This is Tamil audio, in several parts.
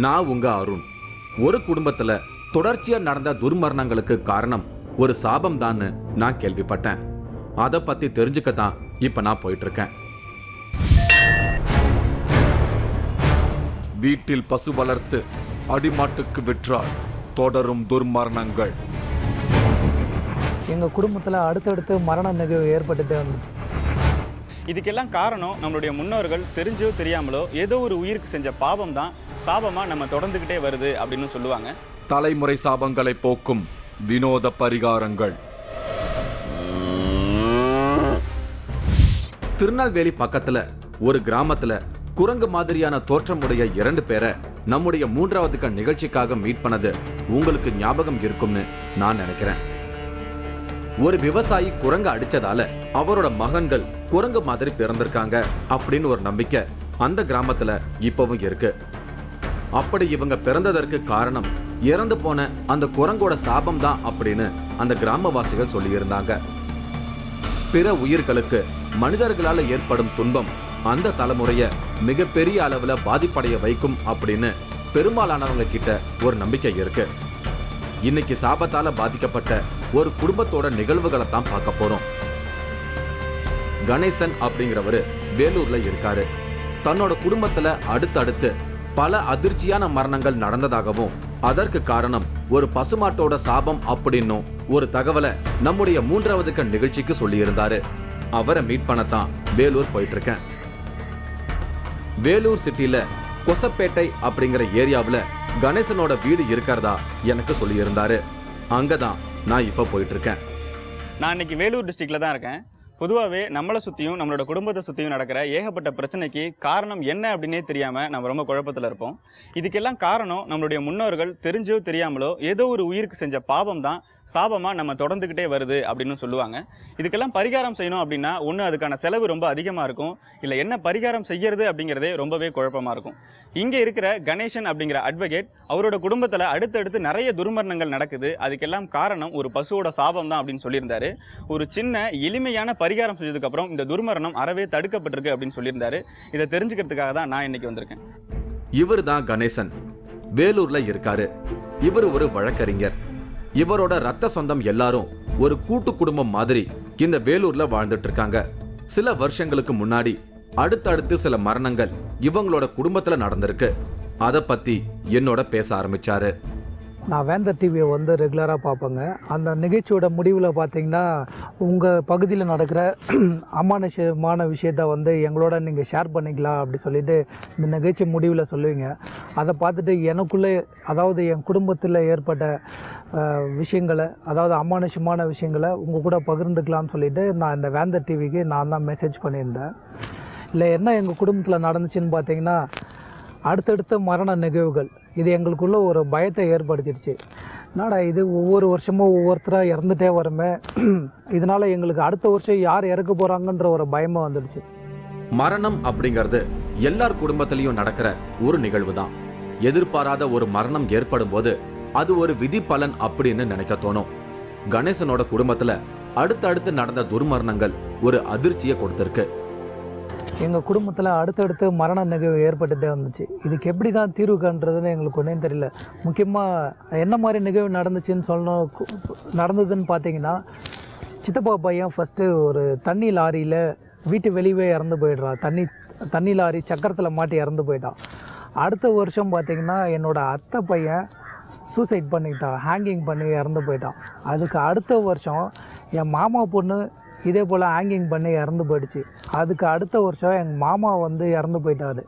நான் உங்க அருண். ஒரு குடும்பத்துல தொடர்ச்சியா நடந்த துர்மரணங்களுக்கு காரணம் ஒரு சாபம் தான்னு நான் கேள்விப்பட்டேன். அதை பத்தி தெரிஞ்சுக்கத்தான் இப்ப நான் போயிட்டு இருக்கேன். வீட்டில் பசு வளர்த்து அடிமாட்டுக்கு விற்றால் தொடரும் துர்மரணங்கள். எங்கள் குடும்பத்தில் அடுத்தடுத்து மரண நிகழ்வு ஏற்பட்டுட்டே வந்துச்சு. இதுக்கெல்லாம் காரணம் நம்மளுடைய முன்னோர்கள் தெரிஞ்சோ தெரியாமலோ ஏதோ ஒரு உயிருக்கு செஞ்ச பாவம் தான் சாபமாக நம்ம தொடர்ந்துக்கிட்டே வருது அப்படின்னு சொல்லுவாங்க. தலைமுறை சாபங்களை போக்கும் வினோத பரிகாரங்கள். திருநெல்வேலி பக்கத்துல ஒரு கிராமத்துல குரங்கு மாதிரியான தோற்றமுடைய 2 பேரை நம்முடைய 3வது கண் நிகழ்ச்சிக்காக மீட் பண்ணது உங்களுக்கு ஞாபகம் இருக்கும்னு நான் நினைக்கிறேன். ஒரு விவசாயி குரங்கு அடிச்சதால அவரோட மகன்கள் குரங்கு மாதிரி பிறந்திருக்காங்க அப்படின்னு ஒரு நம்பிக்கை அந்த கிராமத்துல இப்பவும் இருக்கு. அப்படி இவங்க பிறந்ததற்கு காரணம் இறந்து போன அந்த குரங்கோட சாபம் தான் அப்படின்னு அந்த கிராமவாசிகள் சொல்லி இருந்தாங்க. பிற உயிர்களுக்கு மனிதர்களால ஏற்படும் துன்பம் அந்த தலைமுறைய மிகப்பெரிய அளவுல பாதிப்படைய வைக்கும் அப்படின்னு பெரும்பாலானவங்க கிட்ட ஒரு நம்பிக்கை இருக்கு. இன்னைக்கு சாபத்தால பாதிக்கப்பட்ட ஒரு குடும்பத்தோட நிகழ்வுகளை தான் பார்க்க போறோம். கணேசன் அப்படிங்கிறவரு வேலூர்ல இருக்காரு. தன்னோட குடும்பத்துல அடுத்தடுத்து பல அதிர்ச்சியான மரணங்கள் நடந்ததாகவும் அதற்கு காரணம் ஒரு பசுமாட்டோட சாபம் அப்படின்னும் ஒரு தகவலை நம்முடைய 3வது கண் நிகழ்ச்சிக்கு சொல்லி இருந்தாரு. அவரை மீட் பண்ணத்தான் வேலூர் போயிட்டு இருக்கேன். வேலூர் சிட்டில கொசப்பேட்டை அப்படிங்கிற ஏரியாவுல கணேசனோட வீடு இருக்கிறதா எனக்கு சொல்லி இருந்தாரு. அங்கதான் நான் இப்ப போயிட்டு இருக்கேன். நான் இன்னைக்கு வேலூர் டிஸ்ட்ரிக்ட்ல தான் இருக்கேன். பொதுவாகவே நம்மளை சுற்றியும் நம்மளோட குடும்பத்தை சுற்றியும் நடக்கிற ஏகப்பட்ட பிரச்சனைக்கு காரணம் என்ன அப்படின்னே தெரியாமல் நம்ம ரொம்ப குழப்பத்தில் இருப்போம். இதுக்கெல்லாம் காரணம் நம்மளுடைய முன்னோர்கள் தெரிஞ்சோ தெரியாமலோ ஏதோ ஒரு உயிருக்கு செஞ்ச பாவம் தான் சாபமாக நம்ம தொடர்ந்துக்கிட்டே வருது அப்படின்னு சொல்லுவாங்க. இதுக்கெல்லாம் பரிகாரம் செய்யணும் அப்படின்னா ஒன்று அதுக்கான செலவு ரொம்ப அதிகமாக இருக்கும், இல்லை என்ன பரிகாரம் செய்யறது அப்படிங்கிறதே ரொம்பவே குழப்பமாக இருக்கும். இங்கே இருக்கிற கணேசன் அப்படிங்கிற அட்வொகேட் அவரோட குடும்பத்தில் அடுத்தடுத்து நிறைய துர்மரணங்கள் நடக்குது, அதுக்கெல்லாம் காரணம் ஒரு பசுவோட சாபம் தான் அப்படின்னு சொல்லியிருந்தாரு. ஒரு சின்ன எளிமையான பரிகாரம் செஞ்சதுக்கப்புறம் இந்த துர்மரணம் அறவே தடுக்கப்பட்டிருக்கு அப்படின்னு சொல்லியிருந்தாரு. இதை தெரிஞ்சுக்கிறதுக்காக தான் நான் இன்னைக்கு வந்திருக்கேன். இவர் தான் கணேசன். வேலூர்ல இருக்காரு. இவர் ஒரு வழக்கறிஞர். இவரோட ரத்த சொந்தம் எல்லாரும் ஒரு கூட்டு குடும்பம் மாதிரி இந்த வேலூர்ல வாழ்ந்துட்டு இருக்காங்க. சில வருஷங்களுக்கு முன்னாடி அடுத்தடுத்து சில மரணங்கள் இவங்களோட குடும்பத்துல நடந்திருக்கு. அத பத்தி என்னோட பேச ஆரம்பிச்சாரு. நான் வேந்தர் டிவியை வந்து ரெகுலராக பார்ப்பேங்க. அந்த நிகழ்ச்சியோட முடிவில் பார்த்தீங்கன்னா உங்கள் பகுதியில் நடக்கிற அமானுஷமான விஷயத்த வந்து எங்களோட நீங்கள் ஷேர் பண்ணிக்கலாம் அப்படி சொல்லிட்டு இந்த நிகழ்ச்சி முடிவில் சொல்லுவீங்க. அதை பார்த்துட்டு எனக்குள்ளே, அதாவது என் குடும்பத்தில் ஏற்பட்ட விஷயங்களை, அதாவது அமானுஷமான விஷயங்களை உங்கள் கூட பகிர்ந்துக்கலாம்னு சொல்லிட்டு நான் இந்த வேந்தர் டிவிக்கு நான் தான் மெசேஜ் பண்ணியிருந்தேன். இல்லை என்ன எங்கள் குடும்பத்தில் நடந்துச்சுன்னு பார்த்தீங்கன்னா அடுத்தடுத்த மரண நிகழ்வுகள் இது எங்களுக்குள்ள ஒரு பயத்தை ஏற்படுத்திடுச்சு. என்னடா இது, ஒவ்வொரு வருஷமும் ஒவ்வொருத்தராக இறந்துட்டே வரமே, இதனால் எங்களுக்கு அடுத்த வருஷம் யார் இறக்க போகிறாங்கன்ற ஒரு பயமாக வந்துடுச்சு. மரணம் அப்படிங்கிறது எல்லார் குடும்பத்திலையும் நடக்கிற ஒரு நிகழ்வு தான். எதிர்பாராத ஒரு மரணம் ஏற்படும் போது அது ஒரு விதி பலன் அப்படின்னு நினைக்க தோணும். கணேசனோட குடும்பத்துல அடுத்தடுத்து நடந்த துர்மரணங்கள் ஒரு அதிர்ச்சியை கொடுத்திருக்கு. எங்கள் குடும்பத்தில் அடுத்தடுத்து மரண நிகழ்வு ஏற்பட்டுகிட்டே வந்துச்சு. இதுக்கு எப்படி தான் தீர்வு காண்றதுன்னு எங்களுக்கு ஒன்றும் தெரியல. முக்கியமாக என்ன மாதிரி நிகழ்வு நடந்ததுன்னு பார்த்தீங்கன்னா, சித்தப்பா பையன் ஃபஸ்ட்டு ஒரு தண்ணி லாரியில் வீட்டு வெளியே இறந்து போயிடுறான். தண்ணி லாரி சக்கரத்தில் மாட்டி இறந்து போயிட்டான். அடுத்த வருஷம் பார்த்திங்கன்னா என்னோடய அத்தை பையன் சூசைட் பண்ணிக்கிட்டான், ஹேங்கிங் பண்ணி இறந்து போயிட்டான். அதுக்கு அடுத்த வருஷம் என் மாமா பொண்ணு இதே போல் ஹேங்கிங் பண்ணி இறந்து போயிடுச்சு. அதுக்கு அடுத்த வருஷம் எங்கள் மாமா வந்து இறந்து போயிட்டாரு.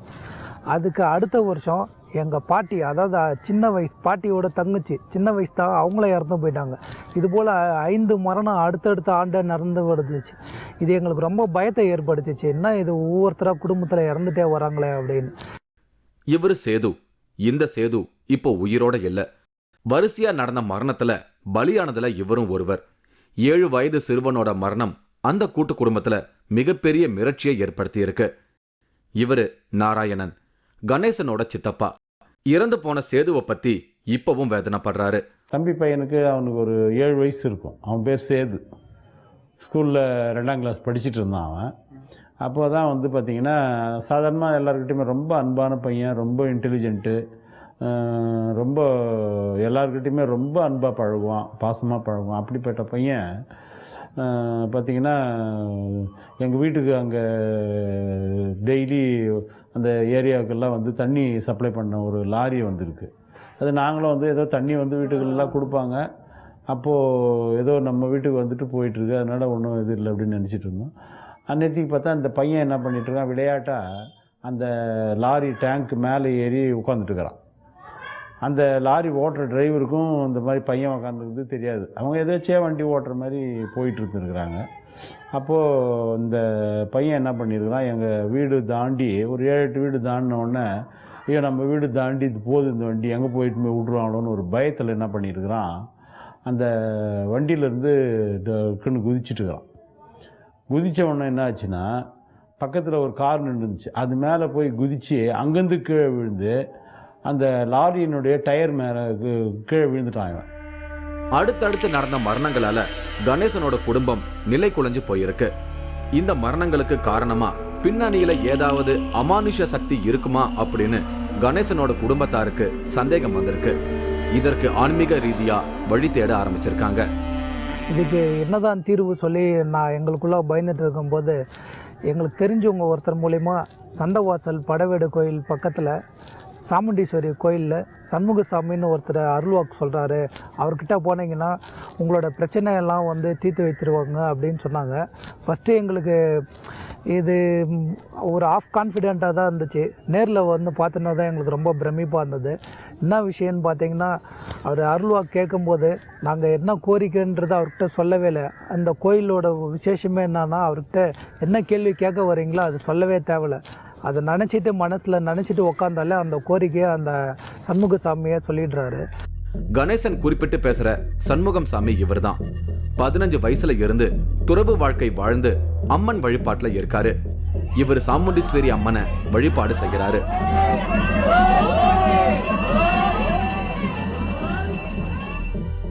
அதுக்கு அடுத்த வருஷம் எங்கள் பாட்டி, அதாவது சின்ன வயசு பாட்டியோட தங்கச்சி, சின்ன வயசு தான், அவங்கள இறந்து போயிட்டாங்க. இதுபோல் 5 மரணம் அடுத்தடுத்த ஆண்டை நடந்து வருதுச்சு. இது எங்களுக்கு ரொம்ப பயத்தை ஏற்படுத்திச்சு. என்ன இது, ஒவ்வொருத்தராக குடும்பத்தில் இறந்துட்டே வராங்களே அப்படின்னு. இவர் சேது. இந்த சேது இப்போ உயிரோட இல்லை. வரிசையா நடந்த மரணத்துல பலியானதுல இவரும் ஒருவர். 7 வயது சிறுவனோட மரணம் அந்த கூட்டு குடும்பத்துல மிகப்பெரிய மிரட்சியை ஏற்படுத்தி இருக்கு. இவரு நாராயணன், கணேசனோட சித்தப்பா. இறந்து போன சேதுவை பத்தி இப்பவும் வேதனைப்படுறாரு. தம்பி பையனுக்கு அவனுக்கு ஒரு 7 வயசு இருக்கும். அவன் பேர் சேது. ஸ்கூலில் 2ஆம் கிளாஸ் படிச்சுட்டு இருந்தான் அவன். அப்போ தான் வந்து பார்த்திங்கன்னா சாதாரணமாக எல்லாருக்கிட்டையுமே ரொம்ப அன்பான பையன், ரொம்ப இன்டெலிஜென்ட்டு. ரொம்ப எல்லாருக்கிட்டையுமே ரொம்ப அன்பாக பழகுவான், பாசமாக பழகுவான். அப்படிப்பட்ட பையன் பார்த்திங்கன்னா எங்கள் வீட்டுக்கு அங்கே டெய்லி அந்த ஏரியாவுக்கெல்லாம் வந்து தண்ணி சப்ளை பண்ண ஒரு லாரி வந்திருக்கு. அது நாங்களும் வந்து ஏதோ தண்ணி வந்து வீட்டுக்கெல்லாம் கொடுப்பாங்க. அப்போது ஏதோ நம்ம வீட்டுக்கு வந்துட்டு போயிட்டுருக்கு, அதனால் ஒன்றும் இது இல்லை அப்படின்னு நினச்சிட்டு இருந்தோம். அன்னைக்கு பார்த்தா அந்த பையன் என்ன பண்ணிகிட்ருக்கான், விளையாட்டாக அந்த லாரி டேங்க் மேலே ஏறி உட்காந்துட்டுருக்கிறான். அந்த லாரி ஓட்டுற டிரைவருக்கும் இந்த மாதிரி பையன் உட்காந்துருக்குது தெரியாது. அவங்க எதாச்சியாக வண்டி ஓட்டுற மாதிரி போயிட்டுருக்குறாங்க. அப்போது இந்த பையன் என்ன பண்ணியிருக்கிறான், எங்கள் வீடு தாண்டி ஒரு 7-8 வீடு தாண்டினோடனே, ஐயோ நம்ம வீடு தாண்டி இது போகுது, இந்த வண்டி எங்கே போயிட்டு போய் விட்ருவாங்களோன்னு ஒரு பயத்தில் என்ன பண்ணியிருக்கிறான், அந்த வண்டியிலேருந்து டக்குன்னு குதிச்சுட்டுருக்கிறான். குதித்த உடனே என்ன ஆச்சுன்னா, பக்கத்தில் ஒரு கார் நின்றுச்சு, அது மேலே போய் குதித்து அங்கேருந்து கீழே விழுந்து அந்த லாரியினுடைய டயர் மேலே கீழே விழுந்துட்டான் இவன். அடுத்தடுத்து நடந்த மரணங்களால கணேசனோட குடும்பம் நிலை குலைஞ்சு போயிருக்கு. இந்த மரணங்களுக்கு காரணமா பின்னணியில ஏதாவது அமானுஷ சக்தி இருக்குமா அப்படின்னு கணேசனோட குடும்பத்தாருக்கு சந்தேகம் வந்திருக்கு. இதற்கு ஆன்மீக ரீதியா வழி தேட ஆரம்பிச்சிருக்காங்க. இதுக்கு என்னதான் தீர்வு சொல்லி நான் எங்களுக்குள்ளே பயந்துட்டு இருக்கும்போது எங்களுக்கு தெரிஞ்சவங்க ஒருத்தர் மூலிமா சந்தவாசல் படவேடு கோயில் பக்கத்தில் சாமுண்டீஸ்வரி கோயிலில் சண்முகசாமின்னு ஒருத்தர் அருள்வாக்கு சொல்கிறாரு, அவர்கிட்ட போனீங்கன்னா உங்களோட பிரச்சனையெல்லாம் வந்து தீர்த்து வைத்துருவாங்க அப்படின்னு சொன்னாங்க. ஃபஸ்ட்டு எங்களுக்கு இது ஒரு ஆஃப் கான்ஃபிடெண்ட்டாக தான் இருந்துச்சு. நேரில் வந்து பார்த்தோன்னா தான் எங்களுக்கு ரொம்ப பிரமிப்பாக இருந்தது. என்ன விஷயம்னு பார்த்தீங்கன்னா, அவர் அருள்வாக்கு கேட்கும்போது நாங்கள் என்ன கோரிக்கைன்றது அவர்கிட்ட சொல்லவே இல்லை. அந்த கோயிலோட விசேஷமே என்னன்னா, அவர்கிட்ட என்ன கேள்வி கேட்க வரீங்களோ அது சொல்லவே தேவையில்லை. அதை நினச்சிட்டு மனசில் நினச்சிட்டு உக்காந்தாலே அந்த கோரிக்கையை அந்த சண்முகசாமியை சொல்லிடுறாரு. கணேசன் குறிப்பிட்டு பேசுற சண்முகம் சாமி இவர்தான். 15 வயசுல இருந்து துறவு வாழ்க்கை வாழ்ந்து அம்மன் வழிபாட்டுல இருக்காரு. இவர் சாமுண்டீஸ்வரி அம்மனை வழிபாடு செய்கிறாரு.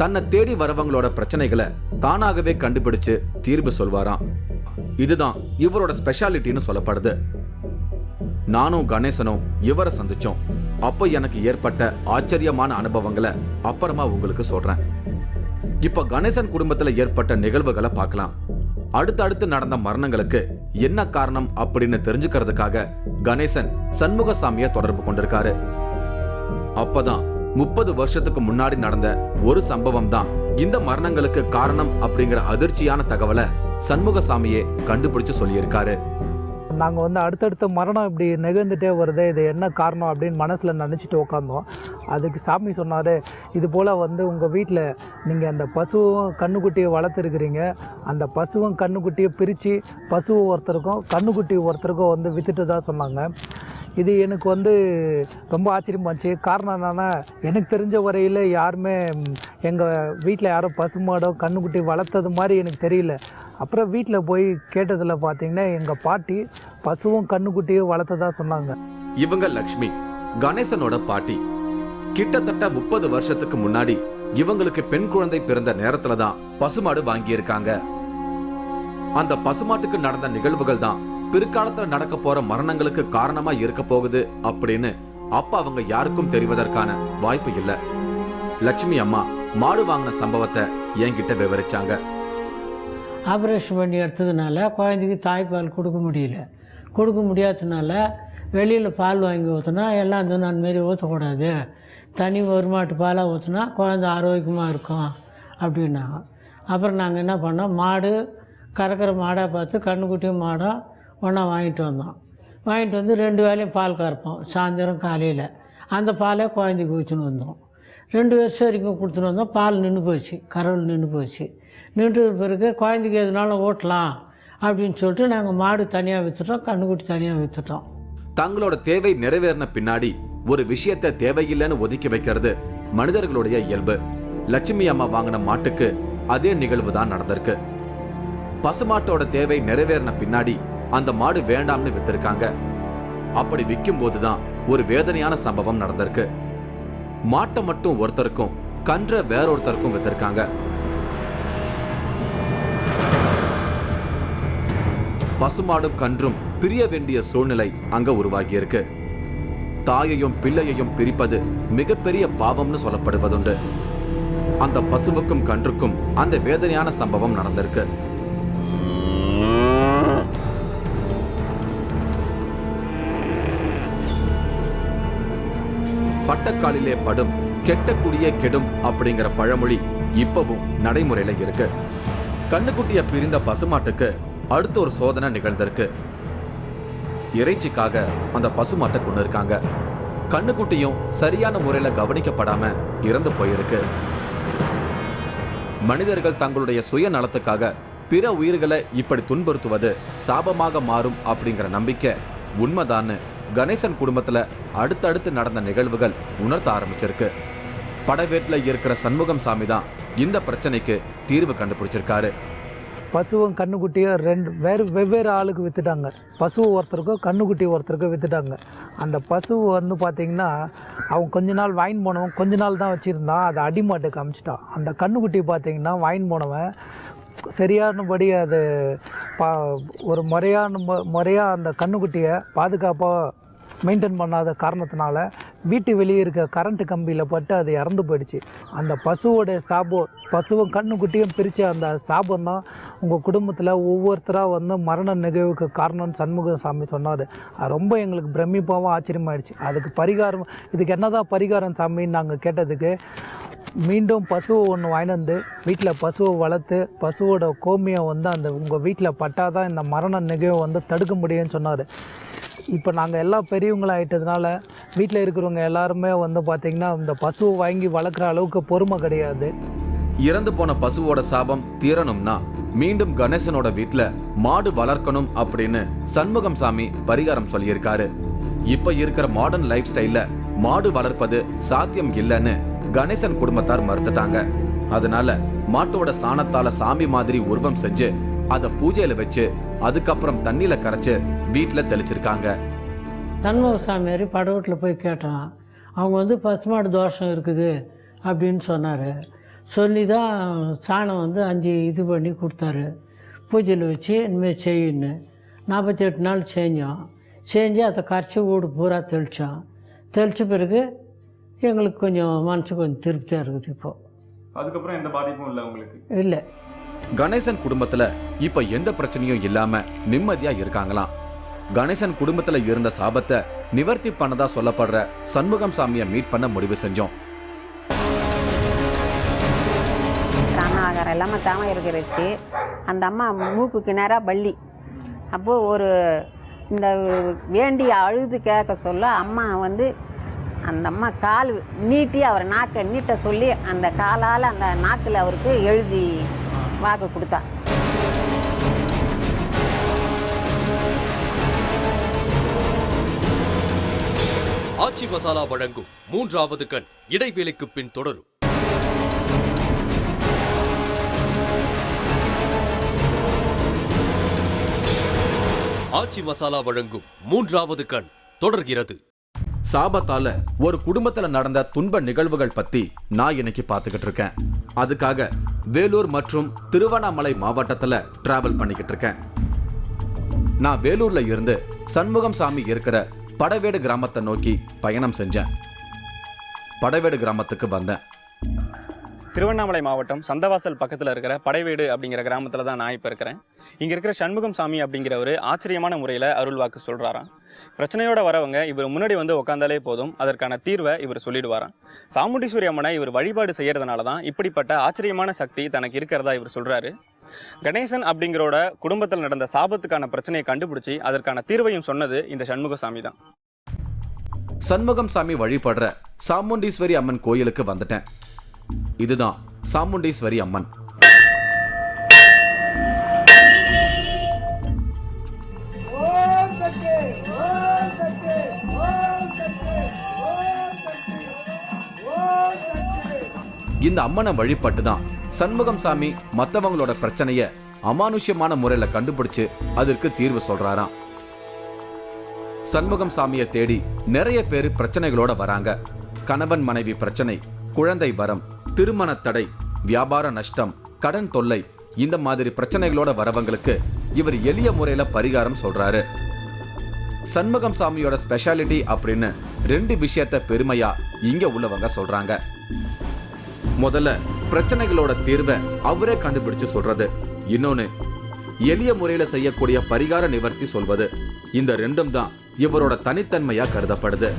தன்னை தேடி வரவங்களோட பிரச்சனைகளை தானாகவே கண்டுபிடிச்சு தீர்வு சொல்வாராம். இதுதான் இவரோட ஸ்பெஷாலிட்டின்னு சொல்லப்படுது. நானும் கணேசனும் இவரை சந்திச்சோம். அப்போ எனக்கு ஏற்பட்ட ஆச்சரியமான அனுபவங்களை அப்புறமா உங்களுக்கு சொல்றேன். இப்ப கணேசன் குடும்பத்துல ஏற்பட்ட நிகழ்வுகளை பார்க்கலாம். அடுத்தடுத்து நடந்த மரணங்களுக்கு என்ன காரணம் அப்படின்னு தெரிஞ்சுக்கிறதுக்காக கணேசன் சண்முகசாமியை தொடர்பு கொண்டிருக்காரு. அப்பதான் 30 வருஷத்துக்கு முன்னாடி நடந்த ஒரு சம்பவம் தான் இந்த மரணங்களுக்கு காரணம் அப்படிங்கிற அதிர்ச்சியான தகவலை சண்முகசாமியே கண்டுபிடிச்சு சொல்லியிருக்காரு. நாங்கள் வந்து அடுத்தடுத்த மரணம் இப்படி நிகழ்ந்துட்டே வருது, இது என்ன காரணம் அப்படின்னு மனசில் நினச்சிட்டு உட்காந்தோம். அதுக்கு சாமி சொன்னார், இது போல் வந்து உங்கள் வீட்டில் நீங்கள் அந்த பசுவும் கண்ணுக்குட்டியை வளர்த்துருக்கிறீங்க, அந்த பசுவும் கண்ணுக்குட்டியை பிரித்து பசுவை ஒருத்தருக்கும் கண்ணுக்குட்டி ஒருத்தருக்கும் வந்து விற்றுட்டு தான் சொன்னாங்க. இது எனக்கு வந்து ரொம்ப ஆச்சரியமாச்சு. காரணம் என்னென்னா, எனக்கு தெரிஞ்ச வரையில் யாருமே எங்கள் வீட்டில் யாரும் பசுமாடோ கண்ணுக்குட்டி வளர்த்தது மாதிரி எனக்கு தெரியல. அப்புறம் வீட்டில் போய் கேட்டதில் பார்த்தீங்கன்னா எங்கள் பாட்டி பசுவும் கண்ணுக்குட்டியும் வளர்த்ததா சொன்னாங்க. இவங்க லக்ஷ்மி, கணேசனோட பாட்டி. கிட்டத்தட்ட 30 வருஷத்துக்கு முன்னாடி இவங்களுக்கு பெண் குழந்தை பிறந்த நேரத்துல தான் பசுமாடு வாங்கியிருக்காங்க. அந்த பசுமாட்டுக்கு நடந்த நிகழ்வுகள் தான் பிற்காலத்துல நடக்க போற மரணங்களுக்கு காரணமா இருக்க போகுது அப்படின்னு அப்ப அவங்க யாருக்கும் தெரிவதற்கான வாய்ப்பு இல்ல. லட்சுமி அம்மா மாடு வாங்கின சம்பவத்தை என்கிட்ட விவரிச்சாங்க. ஆப்ரேஷன் பண்ணி எடுத்ததுனால குழந்தைக்கு தாய்ப்பால் கொடுக்க முடியாததுனால வெளியில் பால் வாங்கி ஊற்றினா எல்லாம் அந்த நான் மாரி ஊற்றக்கூடாது, தனி ஒரு மாட்டு பாலாக ஊற்றினா குழந்தை ஆரோக்கியமாக இருக்கும் அப்படின்னாங்க. அப்புறம் நாங்கள் என்ன பண்ணோம், மாடு கறக்கிற மாடாக பார்த்து கண்ணுக்குட்டியும் மாடும் ஒன்றா வாங்கிட்டு வந்தோம். வாங்கிட்டு வந்து 2 வேளையும் பால் கறப்போம், சாயந்தரம் காலையில். அந்த பாலை குழந்தைக்கு ஊற்றின்னு வந்தோம். 2 வருஷம் வரைக்கும் கொடுத்துட்டு வந்தோம். பால் நின்று போச்சு, கறவல் நின்று போச்சு. நின்று பிறகு குழந்தைக்கு எதுனாலும் ஓட்டலாம் அப்படின்னு சொல்லிட்டு நாங்கள் மாடு தனியாக விற்றுட்டோம், கண்ணுக்குட்டி தனியாக விற்றுட்டோம். தங்களோட தேவை நிறைவேறின பின்னாடி ஒரு விஷயத்தை தேவையில்லைன்னு ஒதுக்கி வைக்கிறது மனிதர்களுடைய இயல்பு. லட்சுமி அம்மா வாங்கின மாட்டுக்கு அதே நிகழ்வு தான் நடந்திருக்கு. பசுமாட்டோட தேவை நிறைவேறின பின்னாடி அந்த மாடு வேண்டாம்னு வித்திருக்காங்க. அப்படி விற்கும் போதுதான் ஒரு வேதனையான சம்பவம் நடந்திருக்கு. மாட்டை மட்டும் ஒருத்தருக்கும் கன்ற வேறொருத்தருக்கும் வித்திருக்காங்க. பசுமாடும் கன்றும் பிரிய வேண்டிய சூழ்நிலை அங்க உருவாகி இருக்கு. தாயையும் பிள்ளையையும் பிரிப்பது மிகப்பெரிய பாவம்னு சொல்லப்படுவதுண்டு. அந்த பசுவுக்கும் கன்றுக்கும் அந்த வேதனையான சம்பவம் நடந்திருக்கு. பட்டக்காலிலே படும் கெட்டக்குடியே கெடும் அப்படிங்கிற பழமொழி இப்பவும் நடைமுறையில இருக்கு. கண்ணுக்குட்டிய பிரிந்த பசுமாட்டுக்கு அடுத்த ஒரு சோதனை நிகழ்ந்திருக்கு. இறைச்சிக்காக அந்த பசுமாட்டை கொண்டு இருக்காங்க. கண்ணுக்குட்டியும் சரியான முறையில கவனிக்கப்படாம இறந்து போயிருக்கு. மனிதர்கள் தங்களுடைய சுயநலத்துக்காக பிற உயிர்களை இப்படி துன்புறுத்துவது சாபமாக மாறும் அப்படிங்கிற நம்பிக்கை உண்மைதான்னு கணேசன் குடும்பத்துல அடுத்தடுத்து நடந்த நிகழ்வுகள் உணர்த்த ஆரம்பிச்சிருக்கு. படவேட்டில் இருக்கிற சண்முகம் சாமி தான் இந்த பிரச்சனைக்கு தீர்வு கண்டுபிடிச்சிருக்காரு. பசுவும் கண்ணுக்குட்டியும் வெவ்வேறு ஆளுக்கு விற்றுட்டாங்க. பசு ஒருத்தருக்கும் கண்ணுக்குட்டி ஒருத்தருக்கும் விற்றுட்டாங்க. அந்த பசு வந்து பார்த்திங்கன்னா அவன் கொஞ்ச நாள் வாங்கி போனவன் கொஞ்ச நாள் தான் வச்சுருந்தான், அதை அடிமாட்டுக்கு அமிச்சிட்டான். அந்த கண்ணுக்குட்டி பார்த்திங்கன்னா வாங்கி போனவன் சரியானபடி அது ஒரு முறையாக அந்த கண்ணுக்குட்டியை பாதுகாப்பாக மெயின்டைன் பண்ணாத காரணத்தினால வீட்டு வெளியே இருக்க கரண்ட்டு கம்பியில் பட்டு அது இறந்து போயிடுச்சு. அந்த பசுவோடைய பசுவும் கண்ணுக்குட்டியும் பிரித்த அந்த சாபம் தான் உங்கள் குடும்பத்தில் ஒவ்வொருத்தராக வந்து மரண நிகழ்வுக்கு காரணம்னு சண்முக சாமி சொன்னார். அது ரொம்ப எங்களுக்கு பிரமிப்பாகவும் ஆச்சரியமாயிடுச்சு. அதுக்கு பரிகாரம், இதுக்கு என்னதான் பரிகாரம் சாமின்னு நாங்கள் கேட்டதுக்கு, மீண்டும் பசுவை ஒன்று வாங்கிட்டு வந்து வீட்டில் பசுவை வளர்த்து பசுவோட கோமியம் வந்து அந்த உங்கள் வீட்டில் பட்டாதான் இந்த மரண நிகழ்வை வந்து தடுக்க முடியும்னு சொன்னார். இப்போ நாங்கள் எல்லாம் பெரியவங்களாகிட்டதுனால வீட்டில் இருக்கிறவங்க எல்லாருமே வந்து பார்த்திங்கன்னா இந்த பசுவை வாங்கி வளர்க்குற அளவுக்கு பொறுமை கிடையாது. இறந்து போன பசுவோட சாபம் தீரணும்னா மீண்டும் கணேசனோட வீட்டில் மாடு வளர்க்கணும் அப்படின்னு சண்முகம் சாமி பரிகாரம் சொல்லியிருக்காரு. இப்ப இருக்கிற மாடர்ன் லைஃப் ஸ்டைல்ல மாடு வளர்ப்பது சாத்தியம் இல்லைன்னு கணேசன் குடும்பத்தார் மறுத்துட்டாங்க. அதனால மாட்டோட சாணத்தால சாமி மாதிரி உருவம் செஞ்சு அதை பூஜையில வச்சு அதுக்கப்புறம் தண்ணியில கரைச்சு வீட்டுல தெளிச்சிருக்காங்க. சண்முக சாமியார் படவட்டில் போய் கேட்டான். அவங்க வந்து பசுமாடு தோஷம் இருக்குது அப்படின்னு சொன்னார். சொல்லி தான் சாணம் வந்து 5 இது பண்ணி கொடுத்தாரு. பூஜையில் வச்சு இனிமேல் செய்யன்னு 48 நாள் செஞ்சு அதை கரைச்சி வீடு பூரா தெளித்த பிறகு எங்களுக்கு கொஞ்சம் மனசு கொஞ்சம் திருப்தியாக இருக்குது. இப்போது அதுக்கப்புறம் எந்த பாதிப்பும் இல்லை உங்களுக்கு? இல்லை. கணேசன் குடும்பத்துல இப்ப எந்த பிரச்சனையும் இல்லாம நிம்மதியா இருக்காங்களாம். கணேசன் குடும்பத்துல இருந்த சாபத்தை நிவர்த்தி பண்ணதா சொல்லப்படுற சண்முகம் சாமியை மீட் பண்ண முடிவு செஞ்சோம். ஆகாரம் எல்லாமே தாம இருக்கிறச்சு. அந்த அம்மா மூக்குக்கு நேராக பள்ளி. அப்போது ஒரு இந்த வேண்டிய அழுது கேட்க சொல்ல அம்மா வந்து அந்த அம்மா கால் நீட்டி அவர் நாக்கை நீட்ட சொல்லி அந்த காலால் அந்த நாக்கில் அவருக்கு எழுதி வாக்கு கொடுத்தா. ஆச்சி மசாலா வழங்கும் 3வது கண் இடைவேளைக்கு பின் தொடரும். ஆச்சி மசாலா வழங்கும் 3வது கண் தொடர்கிறது. சாபத்தால ஒரு குடும்பத்துல நடந்த துன்ப நிகழ்வுகள் பத்தி நான் இன்னைக்கு பார்த்துக்கிட்டு இருக்கேன். அதுக்காக வேலூர் மற்றும் திருவண்ணாமலை மாவட்டத்துல டிராவல் பண்ணிக்கிட்டு இருக்கேன். நான் வேலூர்ல இருந்து சண்முகம் சாமி இருக்கிற படவேடு கிராமத்தை நோக்கி பயணம் செஞ்சேன். படவேடு கிராமத்துக்கு வந்தேன். திருவண்ணாமலை மாவட்டம் சந்தவாசல் பக்கத்தில் இருக்கிற படைவேடு அப்படிங்கிற கிராமத்தில் தான் நான் இப்போ இருக்கிறேன். இங்கே இருக்கிற சண்முகம் சாமி அப்படிங்கிறவர் ஆச்சரியமான முறையில் அருள் வாக்கு சொல்கிறாராம். பிரச்சனையோட வரவங்க இவர் முன்னாடி வந்து உட்காந்தாலே போதும், அதற்கான தீர்வை இவர் சொல்லிடுவாராம். சாமுண்டீஸ்வரி அம்மனை இவர் வழிபாடு செய்யறதுனால தான் இப்படிப்பட்ட ஆச்சரியமான சக்தி தனக்கு இருக்கிறதா இவர் சொல்கிறாரு. கணேசன் அப்படிங்கிறோட குடும்பத்தில் நடந்த சாபத்துக்கான பிரச்சனையை கண்டுபிடிச்சி அதற்கான தீர்வையும் சொன்னது இந்த சண்முக சாமி தான். சண்முகம் சாமி வழிபடுற சாமுண்டீஸ்வரி அம்மன் கோயிலுக்கு வந்துட்டேன். இதுதான் சாமுண்டீஸ்வரி அம்மன். இந்த அம்மனை வழிபட்டு தான் சண்முகம் சாமி மற்றவங்களோட பிரச்சனைய அமானுஷ்யமான முறையில கண்டுபிடிச்சு அதற்கு தீர்வு சொல்றாராம். சண்முகம் சாமியை தேடி நிறைய பேர் பிரச்சனைகளோட வராங்க. கணவன் மனைவி பிரச்சனை, குழந்தை வரம், திருமண தடை, வியாபார நஷ்டம், கடன் தொல்லை, இந்த மாதிரி பிரச்சனைகளோட வரவங்களுக்கு இவர் எளிய முறையில பரிகாரம் சொல்றாரு. சண்முகம் சாமியோட ஸ்பெஷாலிட்டி அப்படின்னு 2 விஷயத்த பெருமையா இங்க உள்ளவங்க சொல்றாங்க. முதல்ல பிரச்சனைகளோட தீர்வை அவரே கண்டுபிடிச்சு சொல்றது, இன்னொன்னு எளிய முறையில செய்யக்கூடிய பரிகார நிவர்த்தி சொல்வது. இந்த 2ம் தான் இவரோட தனித்தன்மையா கருதப்படுது.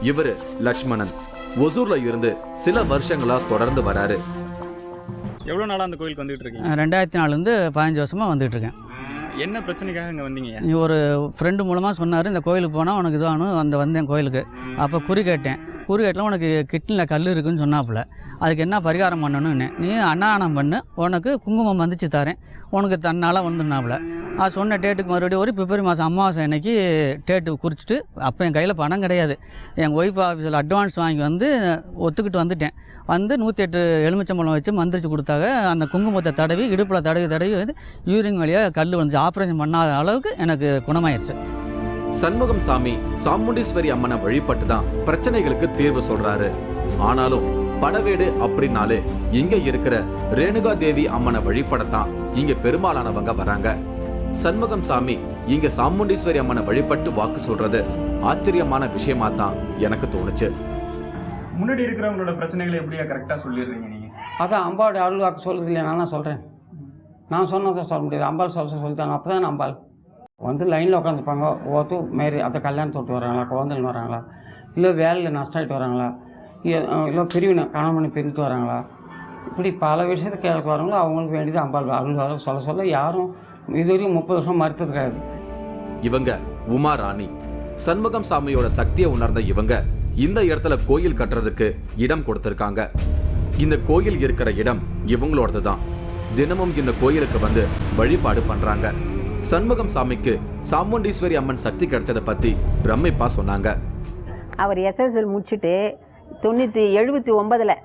இவரு லட்சுமணன் ஒசூர்ல இருந்து சில வருஷங்களா தொடர்ந்து வராரு. எவ்வளோ நாளாக அந்த கோயிலுக்கு வந்துட்டு இருக்கீங்க? 2004 15 வருஷமாக வந்துட்டு இருக்கேன். என்ன பிரச்சனைக்காக இங்கே வந்தீங்க? ஒரு ஃப்ரெண்டு மூலமாக சொன்னார், இந்த கோயிலுக்கு போனால் உனக்கு இதானும் வந்தேன் கோயிலுக்கு. அப்போ குறி கேட்டேன். குறி கேட்டில் உனக்கு கிட்னியில் கல் இருக்குதுன்னு சொன்னாப்புல. அதுக்கு என்ன பரிகாரம் பண்ணணும்னு, நீ அன்னானம் பண்ணு, உனக்கு குங்குமம் வந்துச்சு தரேன், உனக்கு தன்னால் வந்துனாப்புல. அது சொன்ன டேட்டுக்கு மறுபடியும் ஒரு பிப்ரவரி மாதம் அமாவாசை அன்னைக்கு டேட்டு குறிச்சிட்டு, அப்போ என் கையில் பணம் கிடையாது. எங்கள் ஒய்ஃப் ஆஃபீஸில் அட்வான்ஸ் வாங்கி ஒத்துக்கிட்டு வந்துட்டேன். 108 எலுமிச்சம்பழம் வச்சு மந்திரிச்சு கொடுத்தாங்க. அந்த குங்குமத்தை தடவி இடுப்பில் தடவி யூரின் வழியாக கல் வந்து ஆப்ரேஷன் பண்ணாத அளவுக்கு எனக்கு குணமாயிருச்சு. சண்முகம் சாமி சாமுண்டீஸ்வரி அம்மனை வழிபட்டு தான் பிரச்சனைகளுக்கு தீர்வு சொல்றாரு. ஆனாலும் படவேடு அப்படின்னாலே இங்க இருக்கிற ரேணுகா தேவி அம்மனை வழிபடத்தான் இங்க பெரும்பாலானவங்க வராங்க. சண்முகம் சாமி இங்க சாமுண்டீஸ்வரி அம்மனை வழிபட்டு வாக்கு சொல்றது ஆச்சரியமான விஷயமா தான் எனக்கு தோணுச்சு. முன்னாடி இருக்கிறவங்களோட பிரச்சனைகளை எப்படியா கரெக்டாக சொல்லிடுறீங்க நீங்கள்? அதான் அம்பாவோட அருள் வாக்கு சொல்கிறது இல்லை, நான் சொல்கிறேன். நான் சொன்னதை சொல்ல முடியாது, அம்பாள் சொல்லிட்டாங்க. அப்போ தான் அம்பாள் லைனில் உட்காந்துப்பாங்க. ஒருத்தர் மாரி அந்த கல்யாணம் தொட்டு வராங்களா, குழந்தைன்னு வராங்களா, இல்லை வேலையில் நஷ்டாயிட்டு வராங்களா, இல்லை பிரிவினை கணவனை பிரித்து வராங்களா, இப்படி பல விஷயத்தை கேட்க வராங்களோ அவங்களுக்கு வேண்டியது அம்பாள் அருள் சொல்ல யாரும் இதுவரையும் 30 வருஷம் மறுத்தது கிடையாது. இவங்க உமா ராணி. சண்முகம் சாமியோட சக்தியை உணர்ந்த இவங்க இந்த இடத்துல கோயில் கட்டுறதுக்கு இடம் கொடுத்திருக்காங்க. இந்த கோயில் இருக்கிற இடம் இவங்களோடது தான். தினமும் இந்த கோயிலுக்கு வந்து வழிபாடு பண்றாங்க. சண்முகம் சாமிக்கு சாமுண்டீஸ்வரி அம்மன் சக்தி கிடைச்சதை பத்தி பிரமிப்பா சொன்னாங்க. அவர் எஸ்எஸ்எல் முடிச்சுட்டு 79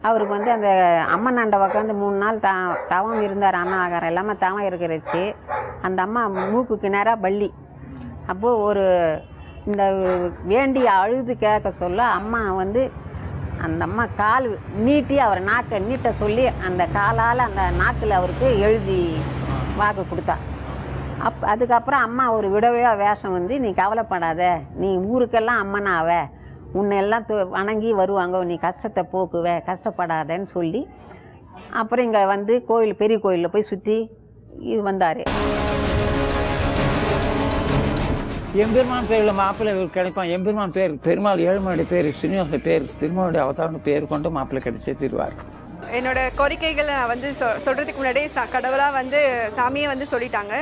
அவருக்கு வந்து அந்த அம்மன் ஆண்டை உட்காந்து 3 நாள் தவம் இருந்தார். அண்ணா ஆகாரம் இல்லாமல் தவம் இருக்கிறச்சு. அந்த அம்மா மூக்குக்கு நேராக பள்ளி. அப்போது ஒரு இந்த வேண்டிய அழுது கேட்க சொல்ல அம்மா வந்து அந்த அம்மா கால் நீட்டி அவர் நாக்கை நீட்ட சொல்லி அந்த காலால் அந்த நாக்கில் அவருக்கு எழுதி வாக்கு கொடுத்தா. அதுக்கப்புறம் அம்மா ஒரு விடவையா வேஷம் வந்து, நீ கவலைப்படாத, நீ ஊருக்கெல்லாம் அம்மனாவ, உன்னை எல்லாம் வணங்கி வருவாங்க, நீ கஷ்டத்தை போக்குவ, கஷ்டப்படாதன்னு சொல்லி அப்புறம் இங்கே வந்து கோயில் பெரிய கோயிலில் போய் சுற்றி இது வந்தார். எம்பெருமான் பேரில் மாப்பிள்ளை கிடைப்பான். எம்பெருமான் பேர் பெருமாள் ஏழுமலை பேர் சீனிவாச பேர் திருமாவளி அவதாரம் பேர் கொண்டு மாப்பிள்ளை கிடைச்சே தருவார். என்னோட கோரிக்கைகளை நான் வந்து சொல்கிறதுக்கு முன்னாடியே கடவுளாக வந்து சாமியை வந்து சொல்லிட்டாங்க.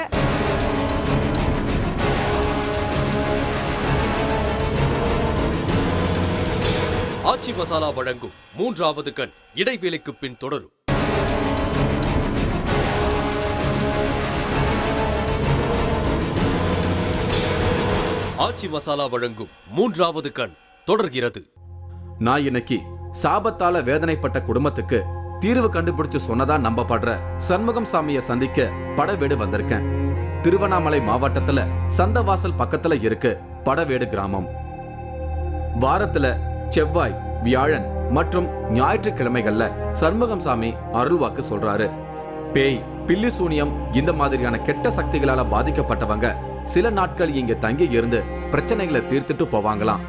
ஆச்சி மசாலா வழங்கும் 3வது கண் இடைவேளைக்கு பின் தொடரும். ஆச்சி மசாலா வழங்கும் 3வது கண் தொடர்கிறது. நான் இன்னைக்கு சாபத்தால வேதனைப்பட்ட குடும்பத்துக்கு தீர்வு கண்டுபிடிச்சு சொன்னதா நம்பப்படுற சண்முகம் சாமியை சந்திக்க படவேடு வந்திருக்கேன். திருவண்ணாமலை மாவட்டத்துல சந்தவாசல் பக்கத்துல இருக்கு படவேடு கிராமம். வாரத்துல செவ்வாய், வியாழன் மற்றும் ஞாயிற்றுக்கிழமைகள்ல சண்முகம் சாமி அருள்வாக்கு சொல்றாரு. பேய், பில்லி சூனியம் இந்த மாதிரியான கெட்ட சக்திகளால பாதிக்கப்பட்டவங்க சில நாட்கள் இங்க தங்கி இருந்து பிரச்சனைகளை தீர்த்துட்டு போவாங்களாம்.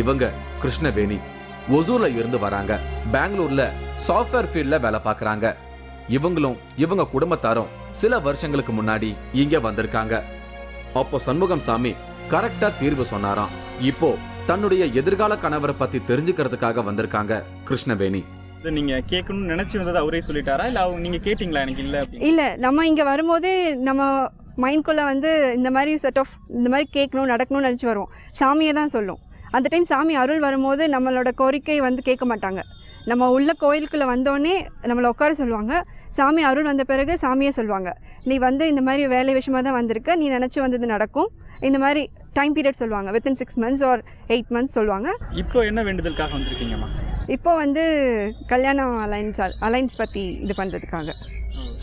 இவங்க கிருஷ்ணவேணி ஒசூர்ல இருந்து வராங்க. பெங்களூர்ல சாஃப்ட்வேர் ஃபீல்ட்ல வேலை பார்க்கறாங்க. இவங்களும் இவங்க குடும்பத்தாரும் சில வருஷங்களுக்கு முன்னாடி இங்க வந்திருக்காங்க. அப்போ சண்முகம் சாமி கரெக்டா தீர்வு சொன்னாராம். இப்போ தன்னுடைய எதிர்கால கணவரை பத்தி தெரிஞ்சுக்கிறதுக்காக வந்திருக்காங்க கிருஷ்ணவேணி. நீங்க கேட்கணும்னு நினைச்சு வந்தது அவரே சொல்லிட்டாரா, இல்ல நீங்க கேட்டீங்களா? எனக்கு இல்ல, நம்ம இங்க வரும்போதே நம்ம மைண்ட்குள்ளே வந்து இந்த மாதிரி இந்த மாதிரி கேட்கணும் நடக்கணும்னு நினச்சி வருவோம். சாமியை தான் சொல்லும். அந்த டைம் சாமி அருள் வரும்போது நம்மளோட கோரிக்கை வந்து கேட்க மாட்டாங்க. நம்ம உள்ள கோயிலுக்குள்ளே வந்தோடனே நம்மளை உட்கார சொல்லுவாங்க. சாமி அருள் வந்த பிறகு சாமியே சொல்லுவாங்க, நீ வந்து இந்த மாதிரி வேலை விஷயமாக தான் வந்திருக்க, நீ நினச்சி வந்தது நடக்கும். இந்த மாதிரி டைம் பீரியட் சொல்லுவாங்க, வித்தின் 6 months or 8 months சொல்லுவாங்க. இப்போ என்ன வேண்டுதலுக்காக வந்திருக்கீங்கம்மா? இப்போ வந்து கல்யாணம் அலைன்ஸ் பற்றி இது பண்ணுறதுக்காக.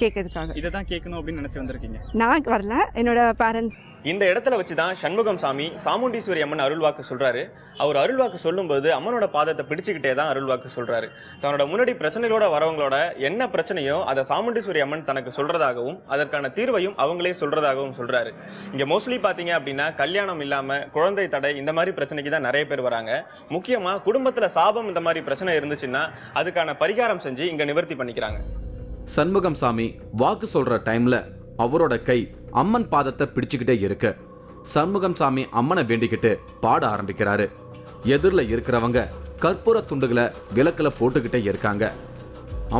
கேட்கறதுக்காக. இதை தான் கேட்கணும் அப்படின்னு நினச்சி வந்திருக்கீங்க? நான் வரல, என்னோட பேரண்ட்ஸ். இந்த இடத்துல வச்சு தான் சண்முகம் சாமி சாமுண்டீஸ்வரி அம்மன் அருள்வாக்கு சொல்றாரு. அவர் அருள்வாக்கு சொல்லும்போது அம்மனோட பாதத்தை பிடிச்சுக்கிட்டே தான் அருள்வாக்கு சொல்றாரு. தன்னோட முன்னாடி பிரச்சனைகளோட வரவங்களோட என்ன பிரச்சனையோ அதை சாமுண்டீஸ்வரி அம்மன் தனக்கு சொல்றதாகவும் அதற்கான தீர்வையும் அவங்களே சொல்றதாகவும் சொல்றாரு. இங்க மோஸ்ட்லி பாத்தீங்க அப்படின்னா கல்யாணம் இல்லாம குழந்தை தடை இந்த மாதிரி பிரச்சனைக்கு தான் நிறைய பேர் வராங்க. முக்கியமா குடும்பத்துல சாபம் இந்த மாதிரி பிரச்சனை இருந்துச்சுன்னா அதுக்கான பரிகாரம் செஞ்சு இங்க நிவர்த்தி பண்ணிக்கிறாங்க. சண்முகம் சாமி வாக்கு சொல்ற டைம்ல அவரோட கை அம்மன் பாதத்தை பிடிச்சுக்கிட்டே இருக்கு. சண்முகம் சாமி அம்மனை வேண்டிக்கிட்டு பாட ஆரம்பிக்கிறாரு. எதிரில் இருக்கிறவங்க கற்பூர துண்டுகளை விளக்குல போட்டுக்கிட்டே இருக்காங்க.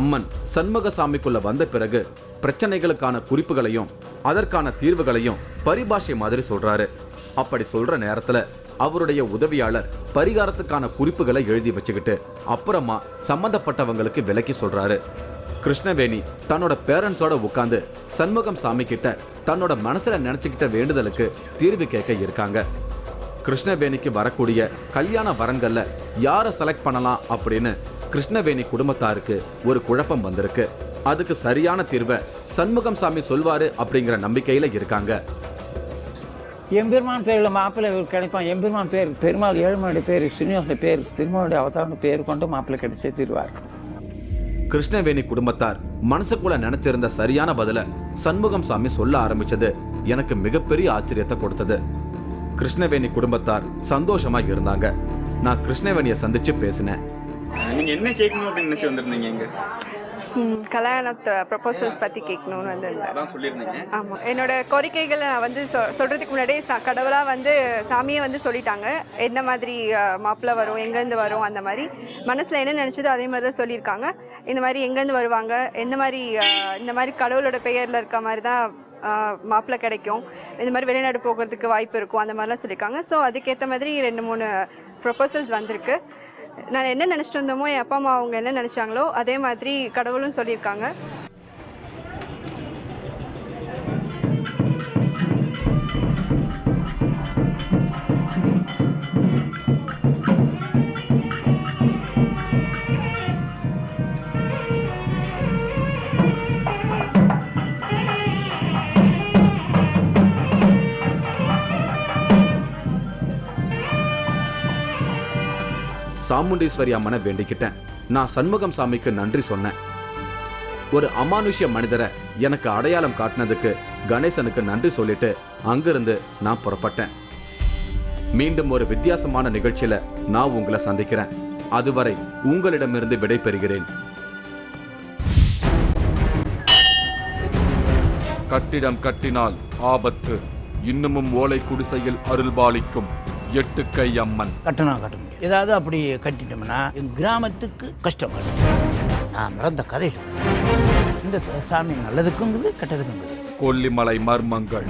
அம்மன் சண்முக சாமிக்குள்ள வந்த பிறகு பிரச்சனைகளுக்கான குறிப்புகளையும் அதற்கான தீர்வுகளையும் பரிபாஷை மாதிரி சொல்றாரு. அப்படி சொல்ற நேரத்துல அவருடைய உதவியாளர் பரிகாரத்துக்கான குறிப்புகளை எழுதி வச்சுக்கிட்டு அப்புறமா சம்பந்தப்பட்டவங்களுக்கு விளக்கி சொல்றாரு. கிருஷ்ணவேணி தன்னோட பேரண்ட்ஸோட உட்கார்ந்து சண்முகம் சாமி கிட்ட தன்னோட மனசுல நினைச்சுக்கிட்ட வேண்டுதலுக்கு தீர்வு கேட்க இருக்காங்க. கிருஷ்ணவேணிக்கு வரக்கூடிய கல்யாண வரன்கள்ல யாரை செலக்ட் பண்ணலாம் அப்படின்னு கிருஷ்ணவேணி குடும்பத்தாருக்கு ஒரு குழப்பம் வந்திருக்கு. அதுக்கு சரியான தீர்வை சண்முகம் சாமி சொல்வாரு அப்படிங்கிற நம்பிக்கையில இருக்காங்க. எம்பெருமான் பேரில் மாப்பிள்ளை கிடைப்பான். எம்பெருமான் பேர் பெருமாள் ஏழுமலையுடைய பேர் ஸ்ரீனிவாசனுடைய பேர் திருமாவுடைய அவதாரனுடைய பேர் கொண்டு மாப்பிள்ளை கிடைச்சே தீர்வார். கிருஷ்ணவேணி குடும்பத்தார் மனசுக்குள்ள நினைச்சிருந்த சரியான பதில சண்முகம் சாமி சொல்ல ஆரம்பிச்சது எனக்கு மிகப்பெரிய ஆச்சரியத்தை கொடுத்தது. கிருஷ்ணவேணி குடும்பத்தார் சந்தோஷமா இருந்தாங்க. நான் கிருஷ்ணவேணியை சந்திச்சு பேசினேன். நீங்க என்ன கேட்கணும் அப்படின்னு நினைச்சு வந்திருந்தீங்க? இங்க கல்யாணத்தை ப்ரொபோசல்ஸ் பற்றி கேட்கணும்னு வந்திருந்தேன். அதான் சொல்லியிருந்தீங்க. ஆமாம், என்னோட கோரிக்கைகளை நான் வந்து சொல்கிறதுக்கு முன்னாடியே கடவுளாக வந்து சாமியே வந்து சொல்லிட்டாங்க எந்த மாதிரி மாப்பிள்ளை வரும், எங்கேருந்து வரும், அந்த மாதிரி மனசில் என்ன நினச்சதோ அதே மாதிரி தான் சொல்லியிருக்காங்க. இந்த மாதிரி எங்கேருந்து வருவாங்க, இந்த மாதிரி கடவுளோட பெயரில் இருக்க மாதிரி தான் மாப்பிள்ளை கிடைக்கும், இந்த மாதிரி வெளிநாடு போகிறதுக்கு வாய்ப்பு இருக்கும், அந்த மாதிரிலாம் சொல்லியிருக்காங்க. ஸோ அதுக்கேற்ற மாதிரி 2-3 ப்ரொபோசல்ஸ் வந்திருக்கு. நான் என்ன நினச்சிட்டு வந்தோமோ என் அப்பா அம்மா அவங்க என்ன நினச்சாங்களோ அதே மாதிரி கடவுளும் சொல்லியிருக்காங்க. சாமுண்டீஸ்வரி அம்மனை வேண்டிக்கிட்டேன். நான் சண்முகம் சாமிக்கு நன்றி சொன்னேன். ஒரு அமானுஷ்ய மனிதரை எனக்கு அடையாளம் காட்டினதுக்கு கணேசனுக்கு நன்றி சொல்லிட்டு அங்கிருந்து நான் புறப்பட்டேன். மீண்டும் ஒரு வித்தியாசமான நிகழ்ச்சியில நான் உங்களை சந்திக்கிறேன். அதுவரை உங்களிடமிருந்து விடை பெறுகிறேன். கட்டிடம் கட்டினால் ஆபத்து, இன்னமும் ஓலை குடிசையில் அருள்பாலிக்கும் 8 கை அம்மன். கட்டணம் கட்ட முடியும். ஏதாவது அப்படி கட்டிட்டோம்னா எங்கள் கிராமத்துக்கு கஷ்டப்படும். நான் மறந்த கதை சொல்றேன். இந்த சாமி நல்லதுக்குங்குது கெட்டதுக்குங்குது. கொல்லிமலை மர்மங்கள்.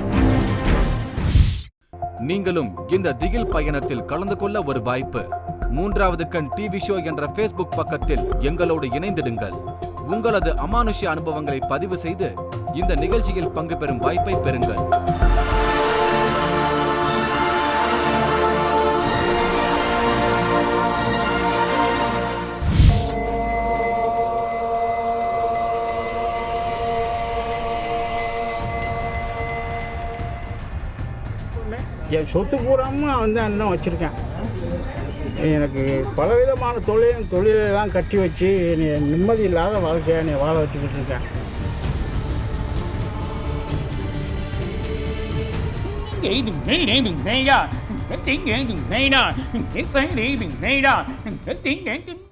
நீங்களும் இந்த திகில் பயணத்தில் கலந்து கொள்ள ஒரு வாய்ப்பு. 3வது கண் டிவி ஷோ என்ற Facebook பக்கத்தில் எங்களோடு இணைந்திடுங்கள். உங்களது அமானுஷ்ய அனுபவங்களை பதிவு செய்து இந்த நிகழ்ச்சியில் பங்கு பெறும் வாய்ப்பை பெறுங்கள். என் சொத்து பூராமல் வந்து அண்ணன் வச்சுருக்கேன். எனக்கு பலவிதமான தொழிலெல்லாம் கட்டி வச்சு நிம்மதி இல்லாத வாழ்க்கையை நீ வாழ வச்சுக்கிட்டு இருக்கேன். Tiếng